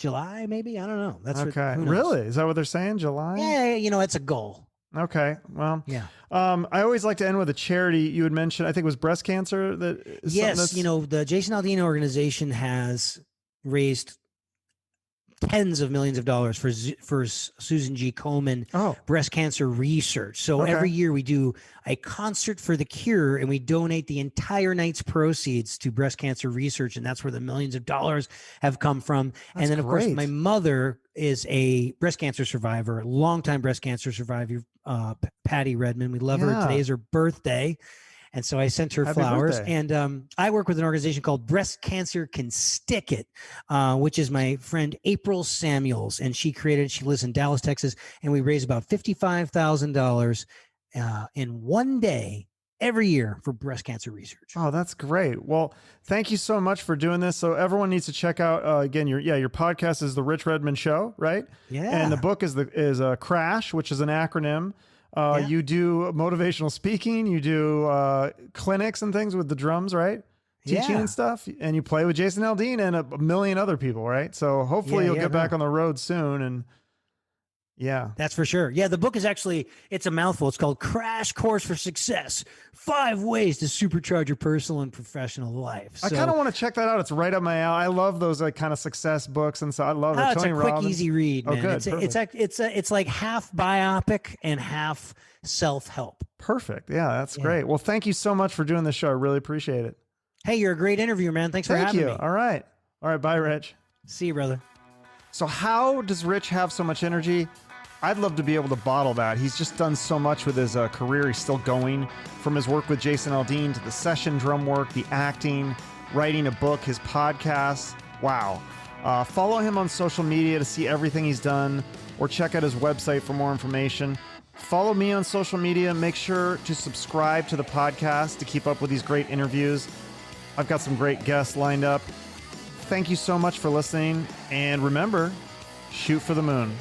July, maybe. I don't know. That's okay. who knows? Really? Is that what they're saying? July? Yeah, it's a goal. Okay. Well, Yeah. I always like to end with a charity. You had mentioned, I think it was breast cancer. Yes, the Jason Aldean organization has raised tens of millions of dollars for Susan G. Komen breast cancer research. So every year we do a concert for the cure, and we donate the entire night's proceeds to breast cancer research, and that's where the millions of dollars have come from. That's and then, of great. course, my mother is a breast cancer survivor, longtime breast cancer survivor, Patty Redmond. We love her. Today is her birthday. And so I sent her flowers. Birthday. And I work with an organization called Breast Cancer Can Stick It, which is my friend April Samuels. And she lives in Dallas, Texas. And we raise about $55,000 in one day every year for breast cancer research. Oh, that's great. Well, thank you so much for doing this. So everyone needs to check out, again, your podcast is The Rich Redmond Show, right? Yeah. And the book is CRASH, which is an acronym. You do motivational speaking, you do clinics and things with the drums, right? Teaching and stuff. And you play with Jason Aldean and a million other people, right? So hopefully you'll get back on the road soon. And that's for sure. Yeah, the book is it's a mouthful. It's called Crash Course for Success: 5 Ways to Supercharge Your Personal and Professional Life. So, I kind of want to check that out. It's right up my alley. I love those kind of success books, and so I love it. It's Tony a quick, Robbins. easy read, man. Good. It's like half biopic and half self-help. Perfect. Yeah, that's great. Well, thank you so much for doing this show. I really appreciate it. Hey, you're a great interviewer, man. Thanks for having me. All right. Bye, Rich. See you, brother. So how does Rich have so much energy? I'd love to be able to bottle that. He's just done so much with his career. He's still going, from his work with Jason Aldean to the session drum work, the acting, writing a book, his podcast. Wow. Follow him on social media to see everything he's done, or check out his website for more information. Follow me on social media. Make sure to subscribe to the podcast to keep up with these great interviews. I've got some great guests lined up. Thank you so much for listening. And remember, shoot for the moon.